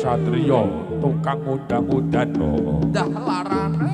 satriya tukang undang-undan. Dah larane.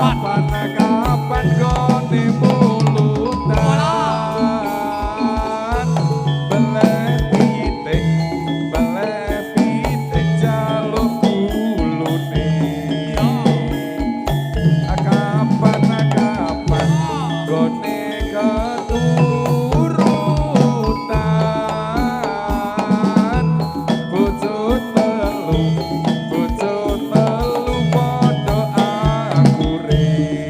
Kapan gone mulutan Beleh pitik jaluk kulune Kapan gone keturutan Bojo telu padha akure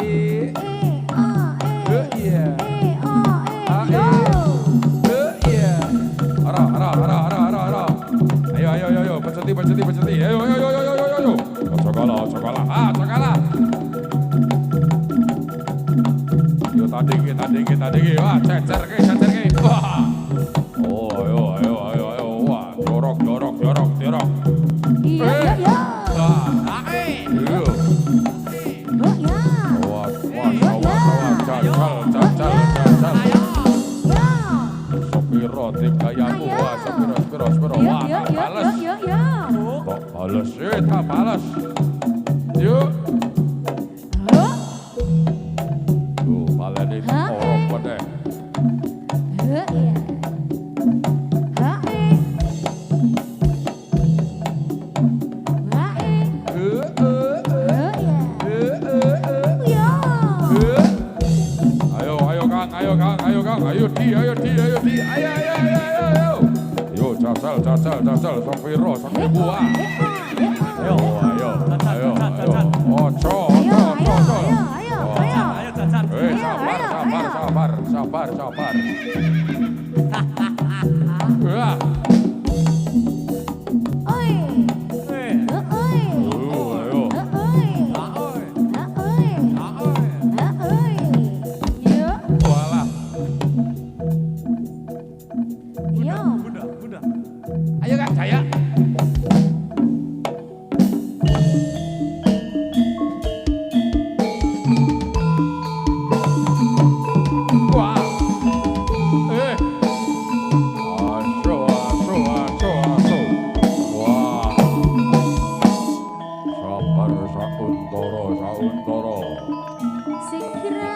iya. Iya. Iya. Ara. Ayo, peceti. Ayo. Ojo kalah. Yo tadi. Wah, cecer ke. Wah. Oh, ayo. Wah, jorok. Iya. Wah, iya. Wah, cacal. Sepiro gayamu, wah, sepiro. Wah, tak balas. Yuk. Tuh, baleni orang pada. Ayo Kang, ayo di. Ayo. Yo, cacal, sepiro, buah. Ayo. Ojo. Sabar. Wah. Ayo Kak, saya. Wah. Aso. Wah. Sabar sauntoro. Sikira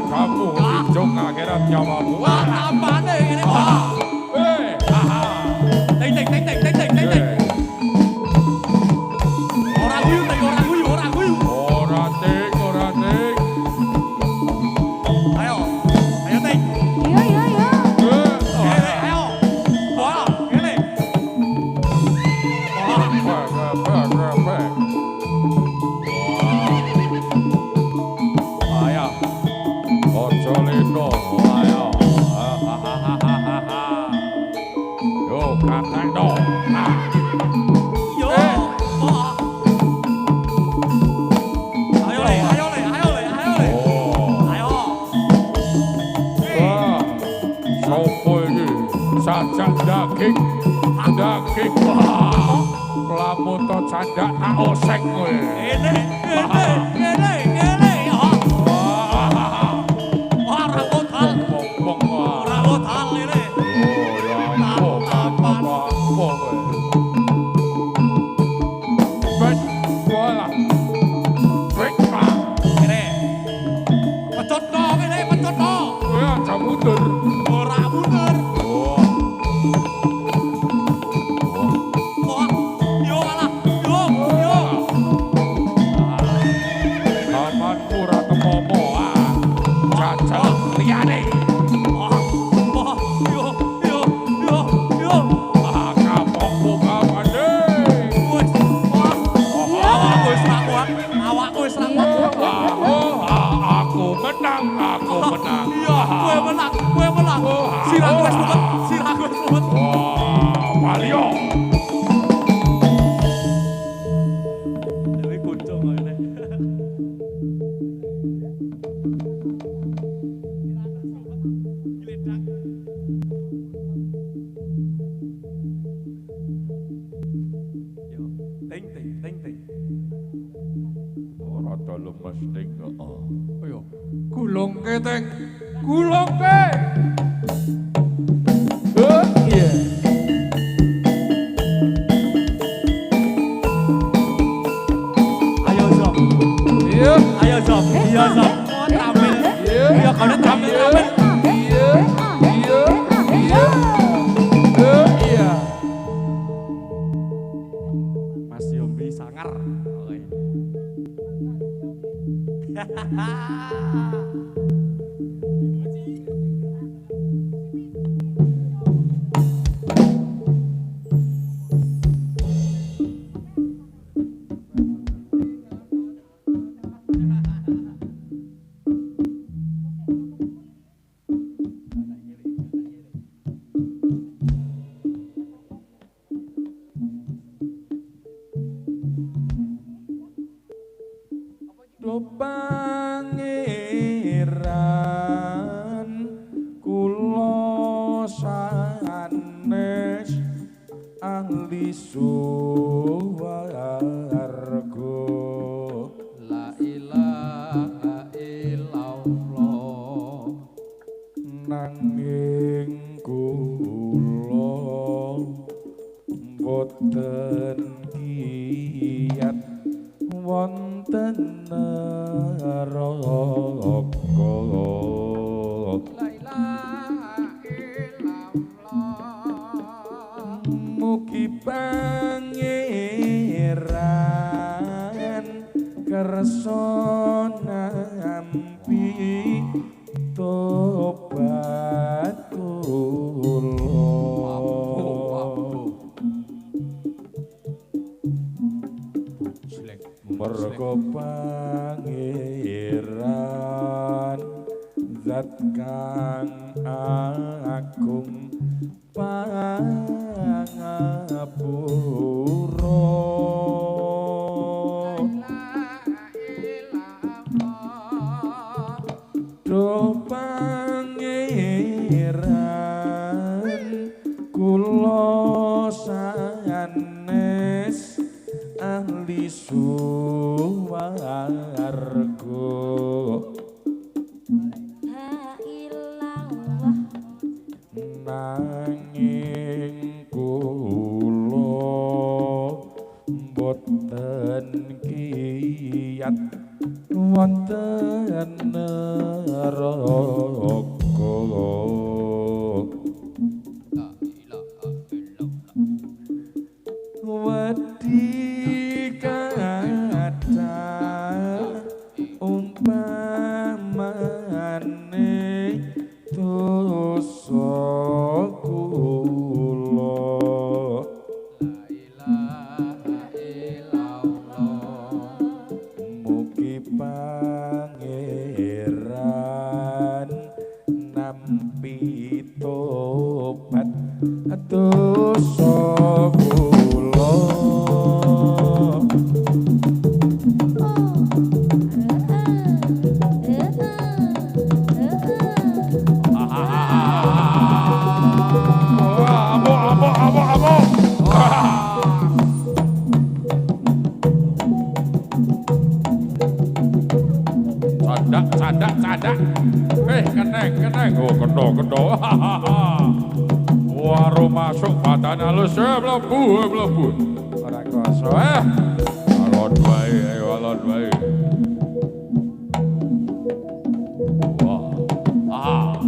Kamu ujung akhirat nyawamu. Wah, apane ini, Pak? Ting. Ora guyu. Ora ting. Ayo, Ting. Iya. Ayo. Bola, ngene. Ayo. Ojo lino, ayo. Yo, kakak dong. Yo. Ayo le. Oh. Ayo. Wah, sopo ini sajak daging. Wah, lamun to candak tak oseng kowe. Ngene. Wah, rapotal. Pompong wah. Rapotal ini. Oh, ya ampun, apa kowe. Wes, bola. Wes, Pak. Ngene. Pecot no. Kowe aja mundur. Ora mundur. Oh. Wah, yo malah. Yo. Tamanku ra temomo ah. Cacal liyane. Yo. Ah, kapokku kawane. Awakku wis ra kuat. Aku menang. Iya, kowe menang. Oh, Siraku wis mumet, siraku wis mumet. Wah, Palio. Dewe goncong ngene. Gledak. Yo, ting ting ting ting. Rada lemes ning heeh. Ayo, gulungke teng. Gulungke. Iya. Ayo Zom. Iya. Ayo Zom. Iya Zom. Oh, tampil. Iya. Iya, kau tampil tampil. Iya. Iya. Iya. Iya. Mas Yombi sangar. Oke. Do pangeran kula sanes ahli suwarga La ilaha illallah. nanging kula boten kiyat wonten neraka. La ilaha illallah. Mugi pangeran kersa nampi tobat kula. Merga pangeran zat kang agung pangapura. Do pangeran kula sanes ahli suwarga La ilallah. nanging kula boten kiyat wonten neraka. La ilaha illallah. Wedi kata umpamane dosa kula. La ilaha illallah. Mugi pangeran nampi tobat dosa kula. Cadak. Keneng. Oh, kendo. Waru masuk badan halus, mlebu. Ora krasa, alon wae, alon wae. Wah.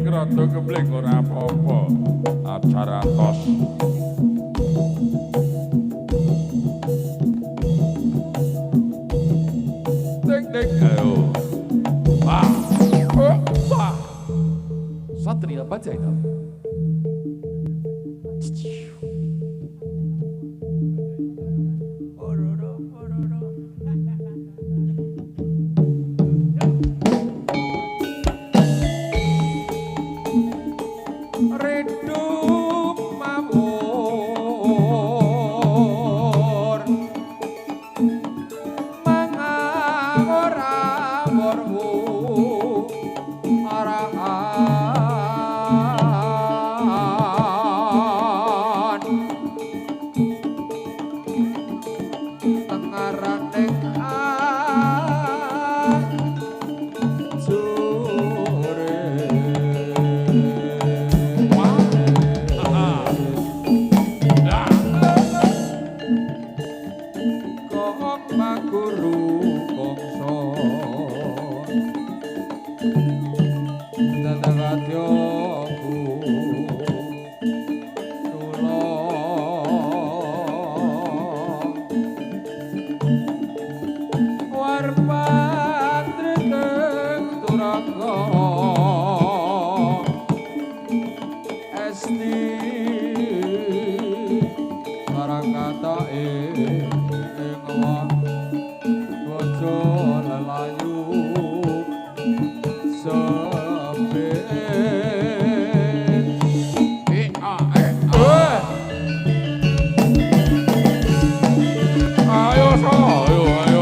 Rada gebling ora apa-apa. Acara tos. Dek. Ayo. Wah. Satria Bajajah. warwu arahan tengarane ajure kok maguru kongso dadakatyoku tulung warpatriteng turaka esti sarakata ing bojo lelayu Ayo so, ayo.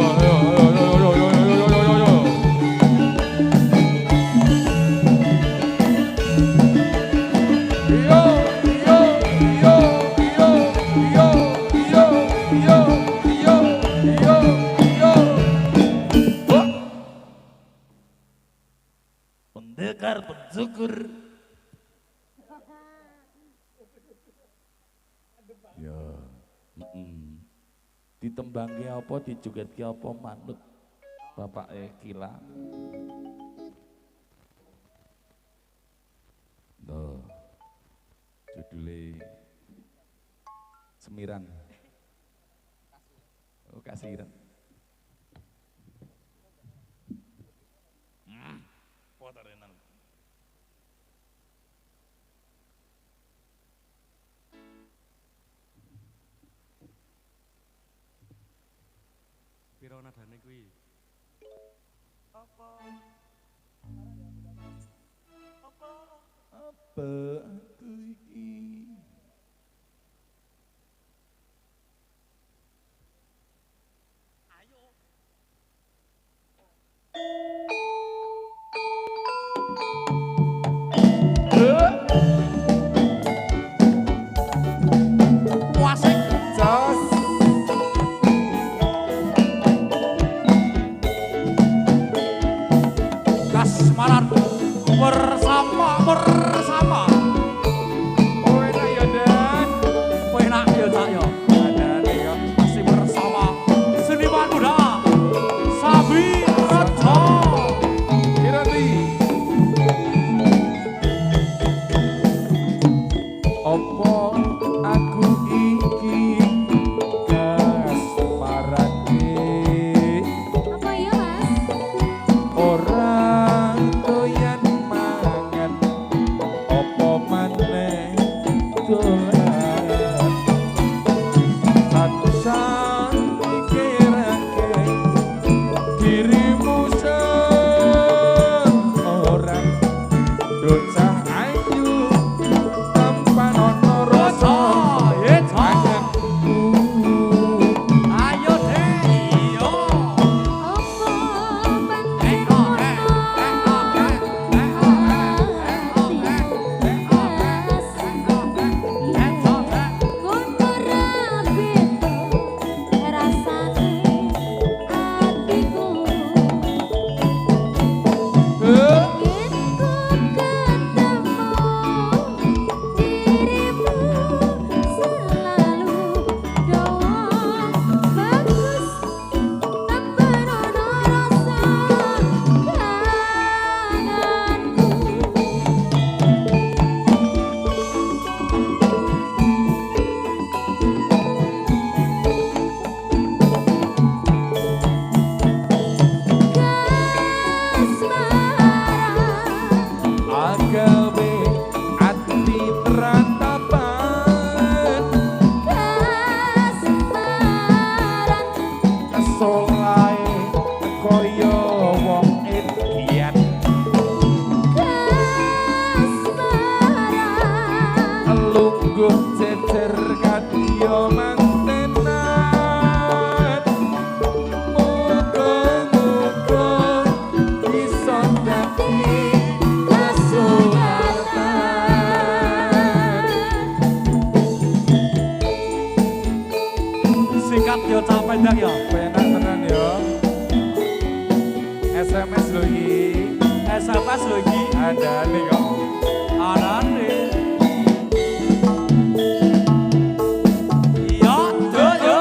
Pendekar pensyukur. Ya. Ditembangke apa, dijogetke apa manut Bapak Kila. Loh. Judule Semiran. Oh, Kasiran. Potarenan. Piro nadane kuwi? Apa Apa aku iki? wasik jos kasmaran bersama kowe nak ya Den kowe nak ya tak ya Dan ya masih bersama seniman muda Sabi Raja Kirani Apa aku iki kasmarane Apa ya Mas? orang doyan mangan apa maneh dolan sasan pikirake dirimu seorang docah ayu tanpa nono rasa ayo deh iyo Apa SMS lho iki. SMS lho iki. Ada nih kok. Anane. Iya, yo.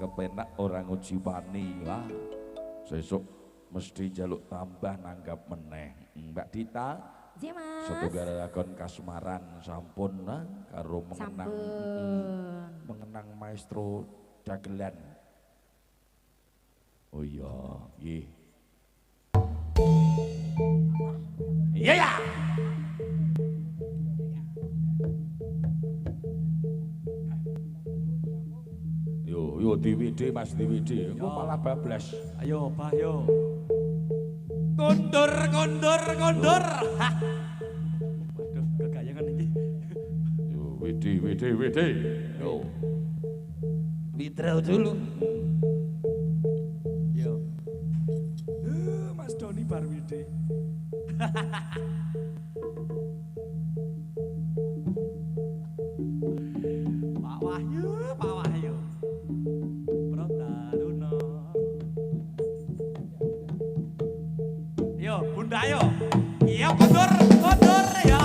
kepenak orang uji pani lah. Sesuk mesti jaluk tambah nanggap meneh. Mbak Dita, Iya, Mas. setunggal lakon kasmaran sampun nah, karo mengenang mengenang maestro dagelan. Oh iya, nggih. Iya ya. Yo DVD Mas DVD, engko malah bablas. Ayo, Pak, yo. Kondur. Hah. Waduh, kegayangan iki. Yo WD. Yo. Withdraw dulu. Yo. Mas Doni Barwide. Pak Wahyu. Protaruno. Yo, Bunda yo. Iya, kondur ya.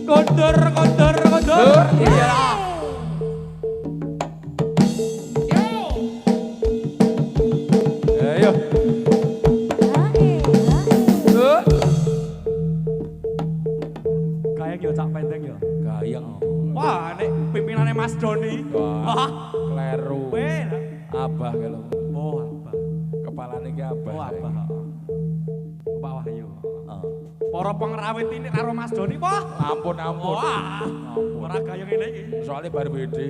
Kondur, kondur, kondur. Iya. Ayo. Gayeng yo cak pendeng yo. Gayeng. Wah, nek pimpinannya Mas Doni. Wah, kleru. Bener. Abah kalau. Oh, apa? Kepalane ki abah. Oh, apa? Pak Wahyu. Heeh. Para pengrawit ini karo Mas Doni, Pak. Ampun, ampun. Wah, ora gayeng ngene iki. Soalnya baru beda.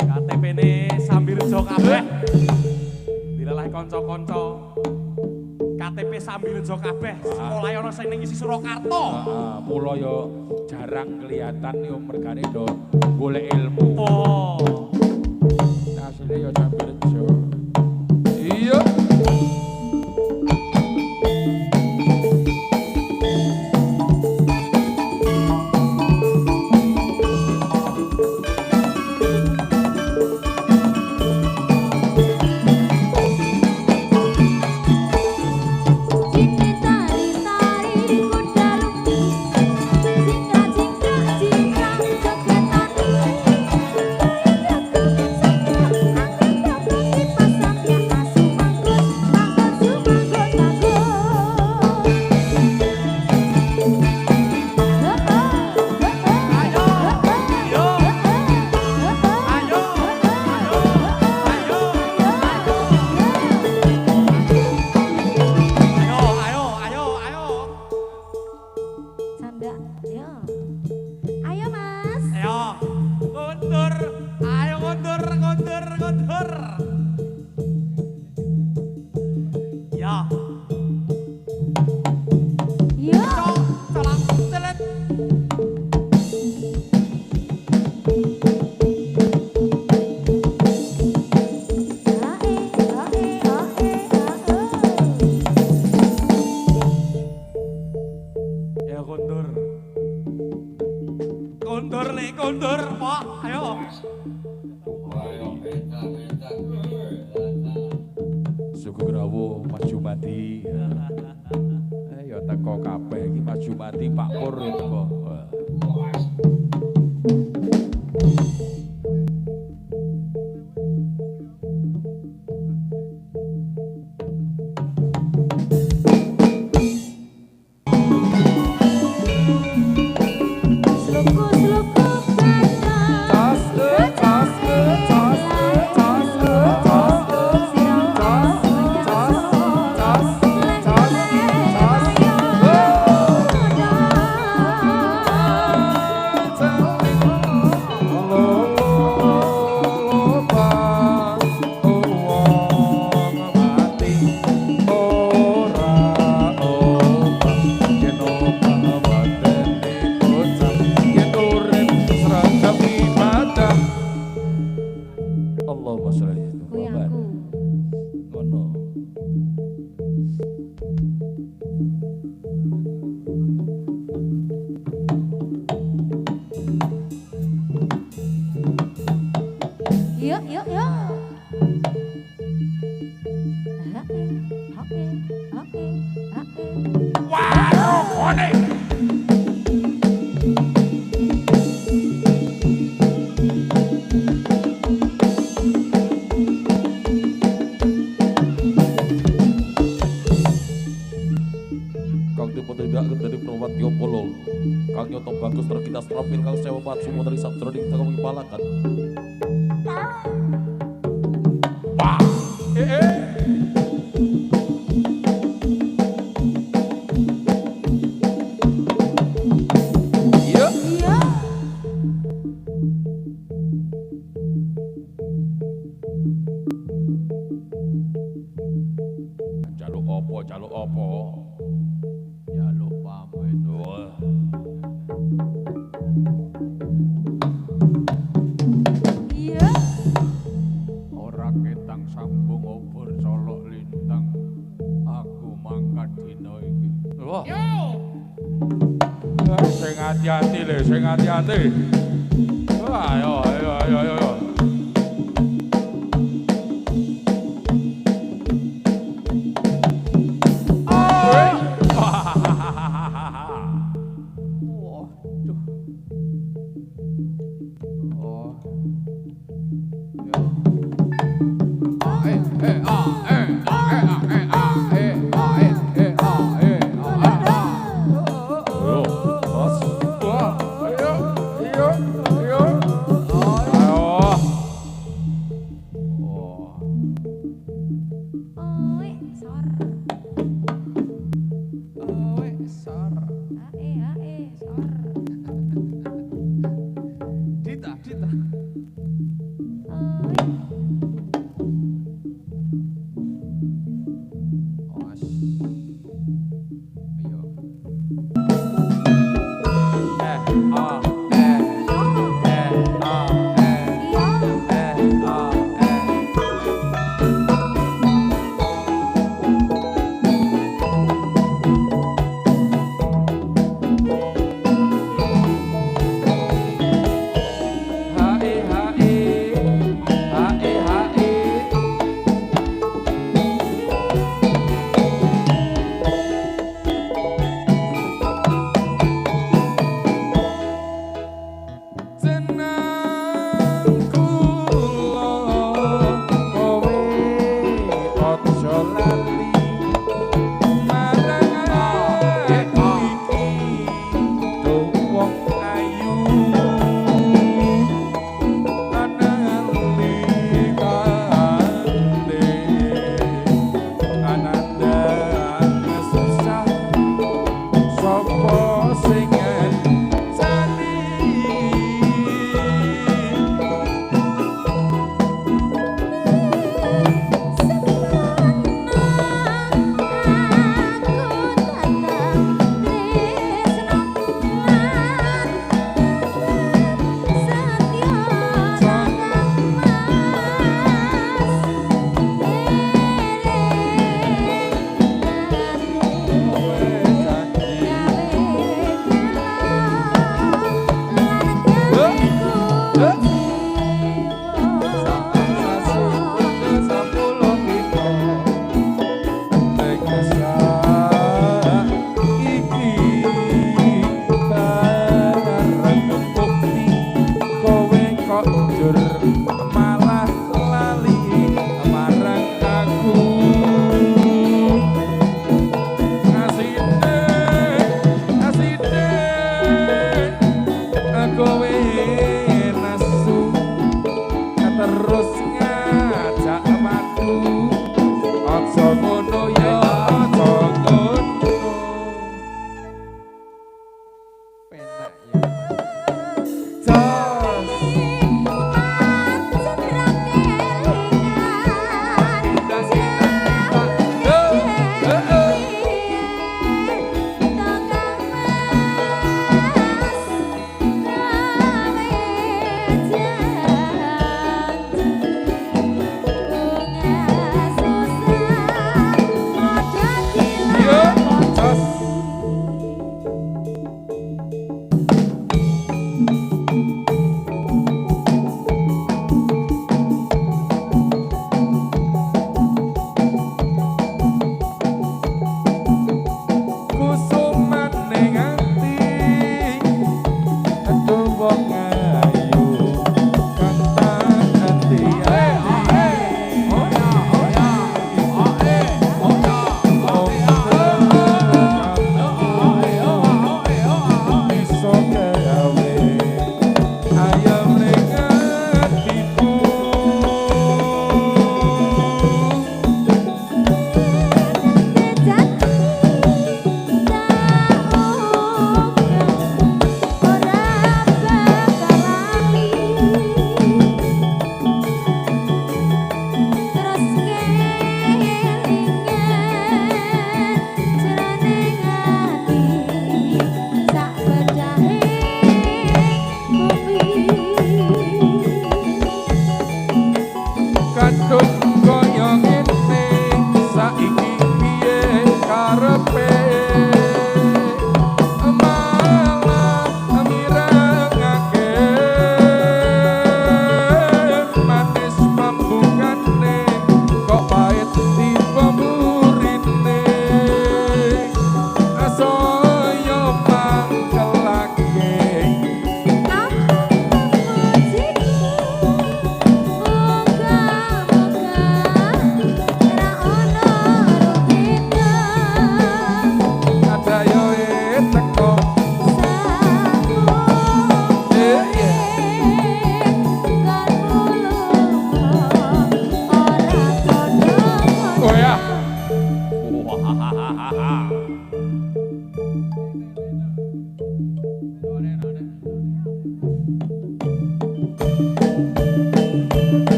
KTP ini sambil jo kabeh. Dilalahi kanca-kanca. KTP sambil jo kabeh. Sekolah ana sing ning isi Surakarta. Heeh, mula yo jarang kelihatan yo mergane do golek ilmu. Oh. Asline yo sambil jo. Iya. Kondur, Pak. Ayo. Suku Grawo Mas Jumadi. Ayo teko kabeh iki Mas Jumadi Pak Pur teko. Kang Nyoto bagus terkitas terampil kang sewa patsu dari sabdro di kita kami palakan. Wah, iya, iya. Jaluk opo, jaluk opo. Jaluk pamit. Wah. Sing hati-hati le, sing hati-hati. Ayo, ayo, ayo, ayo.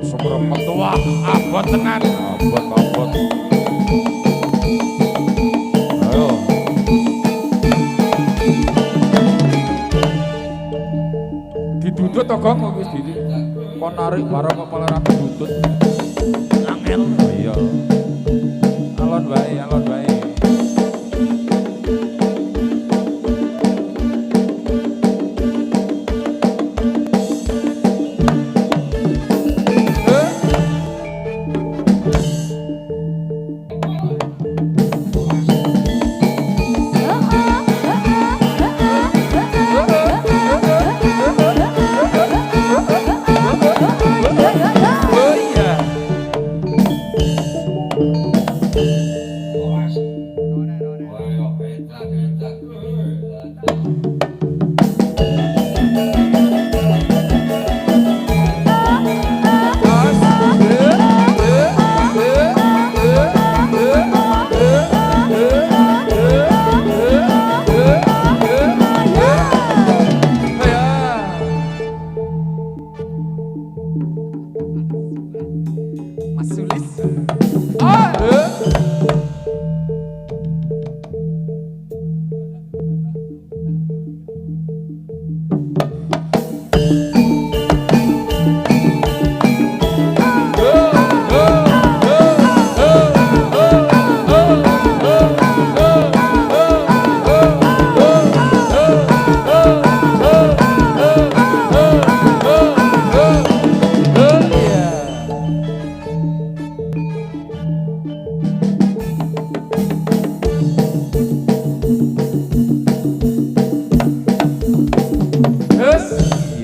Sempremet wah abot tenan. Abot. Ayo. Didudut to Gong wis didi. Kon narik bareng kok malah ra didudut. Angel. Iya. Alon wae.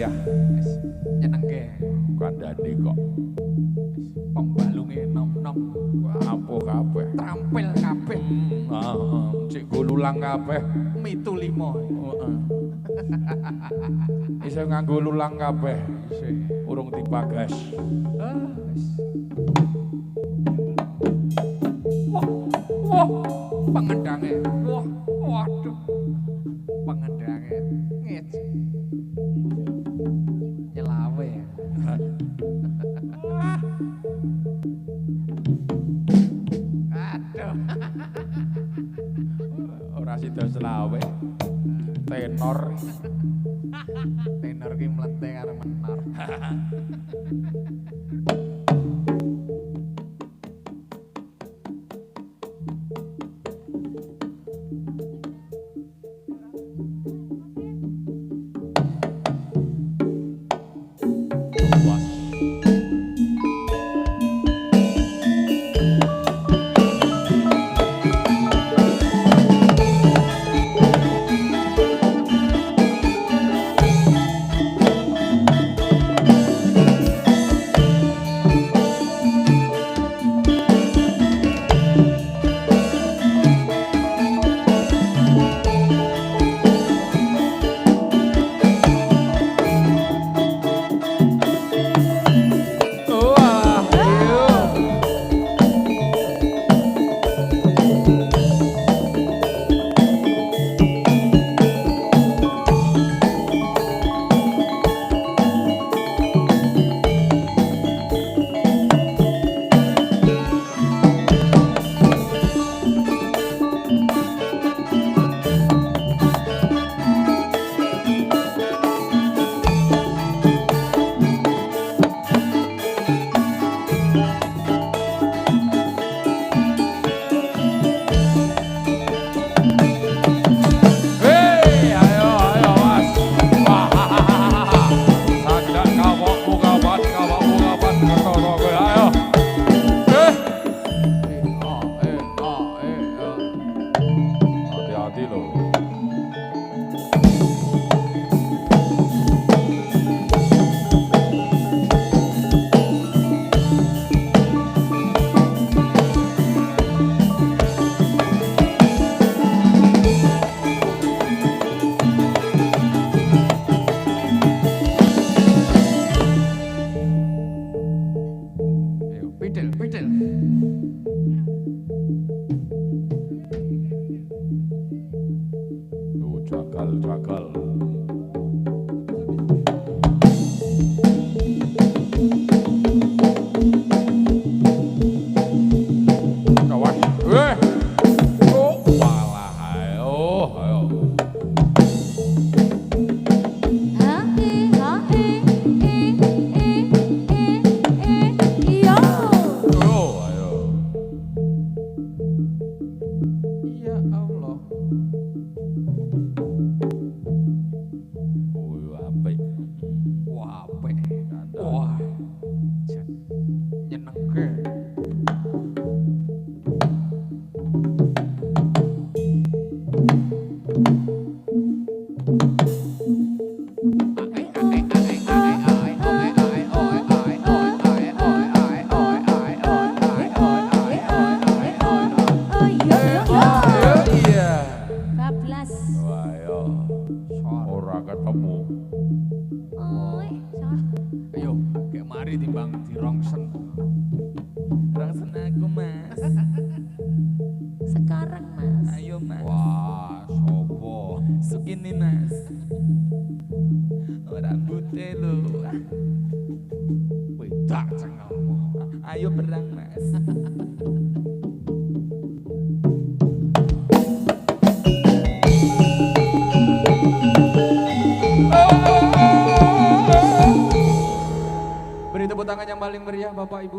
meriah. Wis nyenengke. Kandhane kok Pembalunge nom-nom. ampuh kabeh. Trampil kabeh. Heeh, cek gululang kabeh. Mitu limo. Heeh. Iso nganggo lulang kabeh. Urung dipagas. Wis. Wah, pengendange. Wah, waduh. Pengendange. Ngec. Nyelawe ya. Aduh. Ora sida selawe. Tenor. Tenor ki mlete karo menor. Puas. Wah, iyo. Hei, ayo, ayo, Mas. Wah, sandak kawakmu kawan, ketoro kowe, ayo. Hati-hati loh. Ayo, pidel, pidel. Tuh, jagal, jagal. Kawan, oh, walah, ayo, ayo. Yo. Oh, ayo. Ya Allah. Oh, apik. Wah, apik. Wah. Jan nyenengke. Iya. Bablas. Wah, ayo. Ora ketemu. Oi, sor. Ayo, kayak mari timbang dirongsen. Rangsen aku, Mas. Sekarang, Mas. Ayo, Mas. Wah, sopo? Sugini, Mas. Rambutnya lo. Wedak cengelmu. Ayo perang, Mas. Beri tepuk tangan yang paling meriah Bapak Ibu.